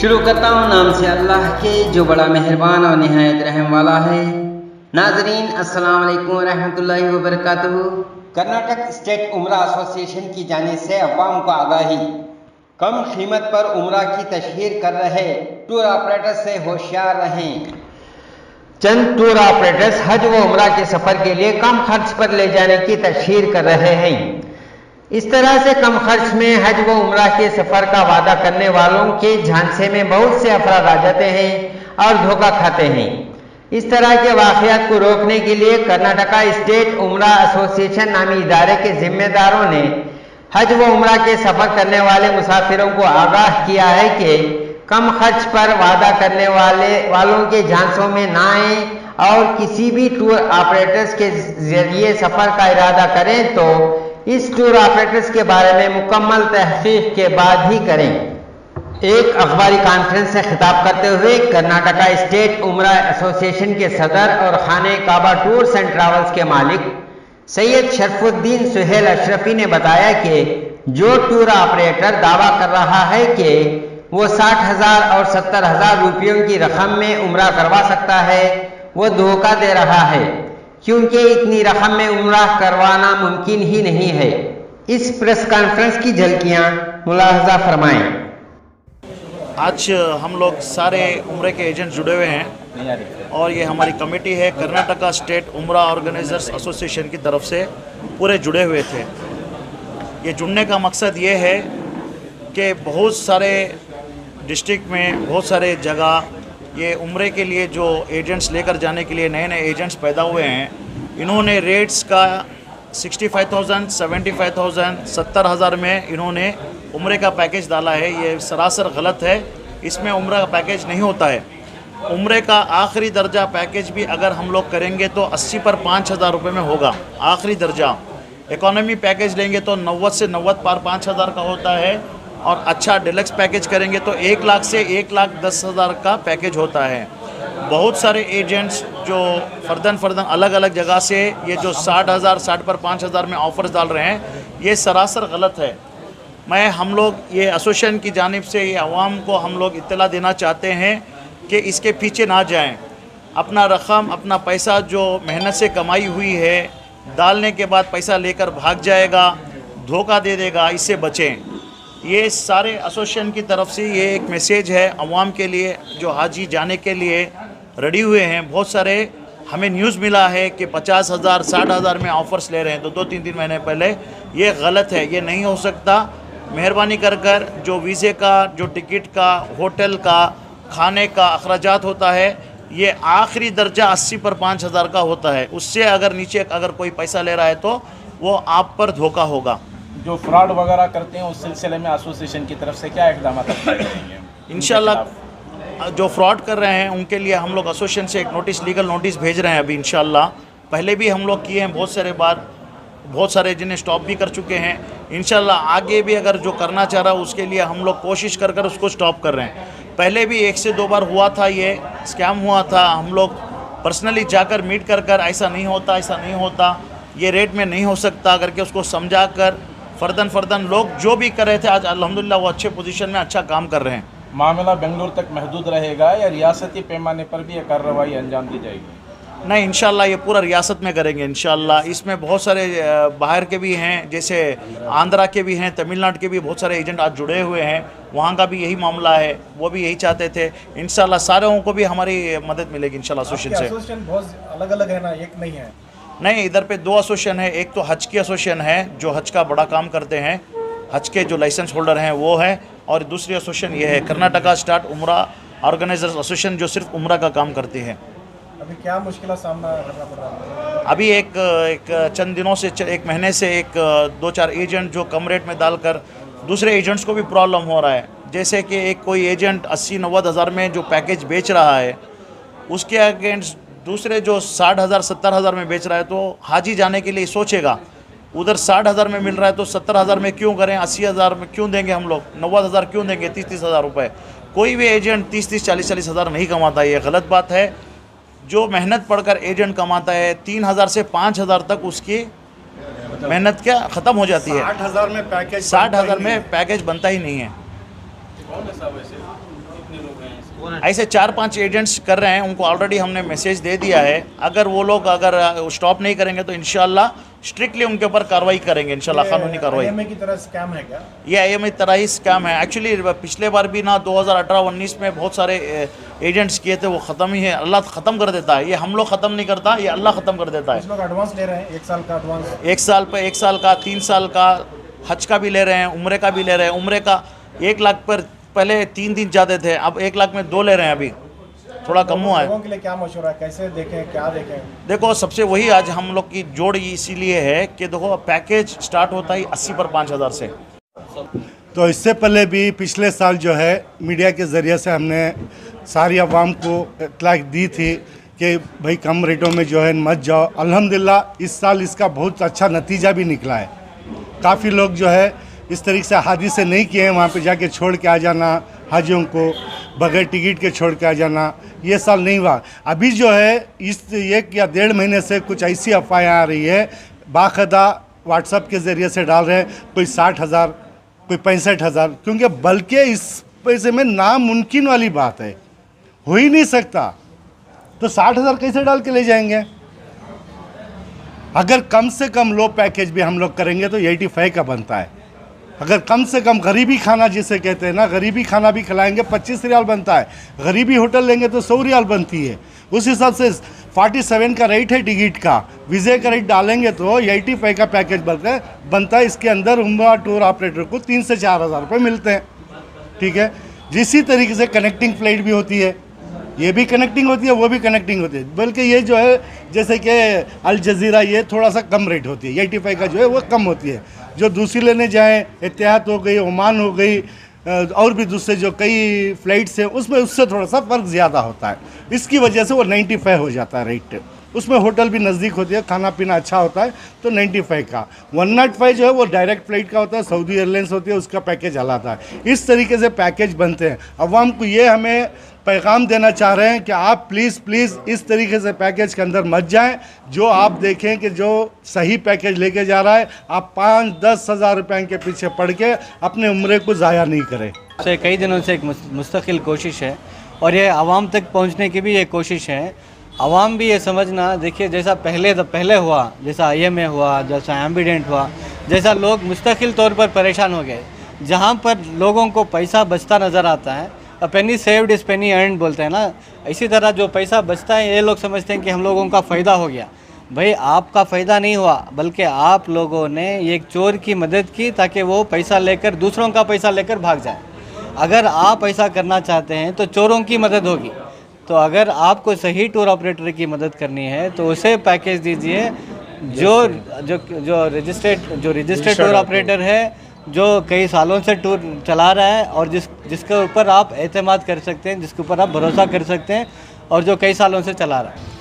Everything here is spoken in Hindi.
शुरू करता हूँ नाम से अल्लाह के जो बड़ा मेहरबान और निहायत रहम वाला है। नाजरीन अस्सलाम वालेकुम रहमतुल्लाहि व बरकातहू। कर्नाटक स्टेट उम्रा एसोसिएशन की जानिब से अवाम को आगाही, कम कीमत पर उम्रा की तशहीर कर रहे टूर ऑपरेटर्स से होशियार रहें। चंद टूर ऑपरेटर्स हज व उम्रा के सफ़र के लिए कम खर्च पर ले जाने की तशहीर कर रहे हैं। इस तरह से कम खर्च में हज व उम्रा के सफ़र का वादा करने वालों के झांसे में बहुत से अफराद आ जाते हैं और धोखा खाते हैं। इस तरह के वाक़यात को रोकने के लिए कर्नाटका स्टेट उम्रा एसोसिएशन नामी इदारे के जिम्मेदारों ने हज व उम्रा के सफ़र करने वाले मुसाफिरों को आगाह किया है कि कम खर्च पर वादा करने वालों के झांसों में ना आए और किसी भी टूर ऑपरेटर्स के जरिए सफ़र का इरादा करें तो इस टूर ऑपरेटर्स के बारे में मुकम्मल तहकीक के बाद ही करें। एक अखबारी कॉन्फ्रेंस से खिताब करते हुए कर्नाटका स्टेट उम्रा एसोसिएशन के सदर और खाने काबा टूर्स एंड ट्रैवल्स के मालिक सैयद शरफुद्दीन सुहेल अशरफी ने बताया कि जो टूर ऑपरेटर दावा कर रहा है कि वो 60,000 और 70,000 रुपयों की रकम में उम्रा करवा सकता है, वो धोखा दे रहा है, क्योंकि इतनी रकम में उम्रा करवाना मुमकिन ही नहीं है। इस प्रेस कॉन्फ्रेंस की झलकियां मुलाहजा फरमाएं। आज हम लोग सारे उम्रे के एजेंट जुड़े हुए हैं और ये हमारी कमेटी है कर्नाटका स्टेट उम्रा ऑर्गेनाइजर्स एसोसिएशन की तरफ से पूरे जुड़े हुए थे। ये जुड़ने का मकसद ये है कि बहुत सारे डिस्ट्रिक्ट में बहुत सारे जगह ये उम्रे के लिए जो एजेंट्स लेकर जाने के लिए नए नए एजेंट्स पैदा हुए हैं, इन्होंने रेट्स का 65,000, 75,000, 70,000 में इन्होंने उम्रे का पैकेज डाला है। ये सरासर गलत है। इसमें उम्रा का पैकेज नहीं होता है। उम्रे का आखिरी दर्जा पैकेज भी अगर हम लोग करेंगे तो 80 पर 5,000 रुपये में होगा आखिरी दर्जा। इकोनॉमी पैकेज लेंगे तो 90 से 90 पर 5,000 का होता है और अच्छा डिलक्स पैकेज करेंगे तो 1 लाख से 1,10,000 का पैकेज होता है। बहुत सारे एजेंट्स जो फर्दन अलग अलग जगह से ये जो 60,000, 60 पर 5,000 में ऑफ़र्स डाल रहे हैं, ये सरासर गलत है। हम लोग ये एसोसिएशन की जानिब से ये आवाम को हम लोग इत्तला देना चाहते हैं कि इसके पीछे ना जाएं। अपना रकम, अपना पैसा जो मेहनत से कमाई हुई है डालने के बाद पैसा लेकर भाग जाएगा, धोखा दे देगा, इससे बचें। ये सारे एसोसिएशन की तरफ से ये एक मैसेज है अवाम के लिए जो हाजी जाने के लिए रेडी हुए हैं। बहुत सारे हमें न्यूज़ मिला है कि 50,000, 60,000 में ऑफ़र्स ले रहे हैं तो 2-3 महीने पहले। ये गलत है, ये नहीं हो सकता। मेहरबानी कर जो वीज़े का, जो टिकट का, होटल का, खाने का अखराजात होता है, ये आखिरी दर्जा 80 पर 5,000 का होता है। उससे अगर नीचे अगर कोई पैसा ले रहा है तो वो आप पर धोखा होगा। जो फ्रॉड वगैरह करते हैं उस सिलसिले में एसोसिएशन की तरफ से क्या इक़दाम करेंगे? इंशाल्लाह जो फ्रॉड कर रहे हैं उनके लिए हम लोग एसोसिएशन से एक नोटिस, लीगल नोटिस भेज रहे हैं अभी इंशाल्लाह। पहले भी हम लोग किए हैं बहुत सारे बार, बहुत सारे जिन्हें स्टॉप भी कर चुके हैं। इंशाल्लाह आगे भी अगर जो करना चाह रहा है उसके लिए हम लोग कोशिश कर उसको स्टॉप कर रहे हैं। पहले भी 1 से 2 बार हुआ था, ये स्कैम हुआ था। हम लोग पर्सनली जाकर मीट कर ऐसा नहीं होता, ऐसा नहीं होता, ये रेट में नहीं हो सकता करके उसको समझा कर फर्दन लोग जो भी कर रहे थे आज अल्हम्दुलिल्लाह वो अच्छे पोजीशन में अच्छा काम कर रहे हैं। मामला बेंगलुरु तक महदूद रहेगा या रियासती पैमाने पर भी ये कार्रवाई अंजाम दी जाएगी? नहीं, इंशाल्लाह ये पूरा रियासत में करेंगे इंशाल्लाह। इसमें बहुत सारे बाहर के भी हैं, जैसे आंध्रा के भी हैं, तमिलनाडु के भी बहुत सारे एजेंट आज जुड़े हुए हैं। वहाँ का भी यही मामला है, वो भी यही चाहते थे। इंशाल्लाह सारों को भी हमारी मदद मिलेगी इंशाल्लाह एसोसिएशन से। एसोसिएशन बहुत अलग अलग है ना, एक नहीं है? नहीं, इधर पे 2 एसोसिएशन है। एक तो हज की एसोसिएशन है जो हज का बड़ा काम करते हैं, हज के जो लाइसेंस होल्डर हैं वो है, और दूसरी एसोसिएशन ये है कर्नाटका स्टेट उम्रा ऑर्गेनाइजर्स एसोसिएशन जो सिर्फ उम्रा का काम करती है। अभी क्या मुश्किल सामना करना पड़ रहा है? अभी एक चंद दिनों से, 1 महीने से 2-4 एजेंट जो कम रेट में डालकर दूसरे एजेंट्स को भी प्रॉब्लम हो रहा है। जैसे कि एक कोई एजेंट 80-90 हज़ार में जो पैकेज बेच रहा है, उसके अगेंस्ट दूसरे जो 60,000, 70,000 में बेच रहा है, तो हाजी जाने के लिए सोचेगा उधर 60,000 में मिल रहा है तो 70,000 में क्यों करें, 80,000 में क्यों देंगे हम लोग, 90,000 क्यों देंगे, 30-30 हज़ार रुपये। कोई भी एजेंट 30-30, 40-40 हज़ार नहीं कमाता, ये गलत बात है। जो मेहनत पढ़कर एजेंट कमाता है 3,000 से 5,000 तक उसकी मेहनत क्या ख़त्म हो जाती है। 60,000 में पैकेज 60,000 में पैकेज बनता ही नहीं है। ऐसे 4-5 एजेंट्स कर रहे हैं, उनको ऑलरेडी हमने मैसेज दे दिया है। अगर वो लोग अगर स्टॉप नहीं करेंगे तो इंशाल्लाह स्ट्रिक्टली उनके ऊपर कार्रवाई करेंगे, इंशाल्लाह कानूनी कार्रवाई। IMA की तरह स्कैम है क्या? ये IMA तरह ही स्कैम है। एक्चुअली पिछले बार भी ना 2018-19 में बहुत सारे एजेंट्स किए थे, वो ख़त्म ही है। अल्लाह ख़त्म कर देता है, ये हम लोग ख़त्म नहीं करता, ये अल्लाह ख़त्म कर देता है। कुछ लोग एडवांस ले रहे हैं, 1 साल का एडवांस, 1 साल पे 1 साल का, 3 साल का, हज का भी ले रहे हैं, उम्रे का भी ले रहे हैं। उम्रे का 1 लाख पर पहले 3 दिन जाते थे, अब 1 लाख में 2 ले रहे हैं। अभी थोड़ा कम हुआ है। लोगों के लिए क्या मशवरा है, कैसे देखें, क्या देखें? देखो, सबसे वही आज हम लोग की जोड़ इसीलिए है कि देखो पैकेज स्टार्ट होता है 80 पर 5,000 से। तो इससे पहले भी पिछले साल जो है मीडिया के ज़रिए से हमने सारी आवाम को इत्तला दी थी कि भाई कम रेटों में जो है मत जाओ। अल्हम्दुलिल्लाह इस साल इसका बहुत अच्छा नतीजा भी निकला है। काफ़ी लोग जो है इस तरीके से हादिसे नहीं किए हैं, वहाँ पे जाके छोड़ के आ जाना, हाजियों को बगैर टिकट के छोड़ के आ जाना, ये साल नहीं हुआ। अभी जो है इस 1 या 1.5 महीने से कुछ ऐसी अफवाहें आ रही है, बाकायदा व्हाट्सएप के ज़रिए से डाल रहे हैं, कोई 60,000, कोई 65,000, क्योंकि बल्कि इस पैसे में नामुमकिन वाली बात है, हो ही नहीं सकता। तो 60,000 कैसे डाल के ले जाएंगे? अगर कम से कम लो पैकेज भी हम लोग करेंगे तो 85 का बनता है। अगर कम से कम गरीबी खाना जिसे कहते हैं ना, गरीबी खाना भी खिलाएंगे 25 रियाल बनता है। गरीबी होटल लेंगे तो 100 रियाल बनती है। उस हिसाब से 47 का रेट है टिकट का, वीज़े का रेट डालेंगे तो 85 का पैकेज बनता है। इसके अंदर उम्रा टूर ऑपरेटर को 3 से 4,000 रुपये मिलते हैं। ठीक है, जिसी तरीके से कनेक्टिंग फ़्लाइट भी होती है, ये भी कनेक्टिंग होती है, वो भी कनेक्टिंग होती है। बल्कि ये जो है जैसे कि अल जज़ीरा, ये थोड़ा सा कम रेट होती है, 85 का जो है वो कम होती है। जो दूसरी लेने जाएँ, इत्तेहाद हो गई, ओमान हो गई, और भी दूसरे जो कई फ़्लाइट्स हैं, उसमें उससे थोड़ा सा फ़र्क ज़्यादा होता है। इसकी वजह से वो 95 हो जाता है रेट। उसमें होटल भी नज़दीक होती है, खाना पीना अच्छा होता है, तो 95 का। 105 जो है वो डायरेक्ट फ़्लाइट का होता है, सऊदी एयरलाइंस होती है, उसका पैकेज अलग है। इस तरीके से पैकेज बनते हैं। अवाम को ये हमें पैगाम देना चाह रहे हैं कि आप प्लीज़ इस तरीके से पैकेज के अंदर मत जाएं। जो आप देखें कि जो सही पैकेज लेके जा रहा है, आप 5-10 हज़ार रुपये के पीछे पड़ के अपने उम्रे को ज़ाया नहीं करें। से कई दिनों से एक मुस्तकिल कोशिश है, और ये आवाम तक पहुंचने की भी ये कोशिश है। आवाम भी ये समझना, देखिए जैसा पहले हुआ, जैसा IMA हुआ, जैसा एम्बिडेंट हुआ, जैसा लोग मुस्तकिल तौर पर परेशान हो गए, जहाँ पर लोगों को पैसा बचता नज़र आता है, अ पेनी सेव्ड इज़ पेनी अर्न्ड बोलते हैं ना, इसी तरह जो पैसा बचता है ये लोग समझते हैं कि हम लोगों का फ़ायदा हो गया। भाई आपका फ़ायदा नहीं हुआ, बल्कि आप लोगों ने एक चोर की मदद की ताकि वो पैसा लेकर, दूसरों का पैसा लेकर भाग जाए। अगर आप ऐसा करना चाहते हैं तो चोरों की मदद होगी। तो अगर आपको सही टूर ऑपरेटर की मदद करनी है तो उसे पैकेज दीजिए जो रजिस्टर्ड टूर ऑपरेटर है, जो कई सालों से टूर चला रहा है, और जिसके ऊपर आप एतमाद कर सकते हैं, जिसके ऊपर आप भरोसा कर सकते हैं, और जो कई सालों से चला रहा है।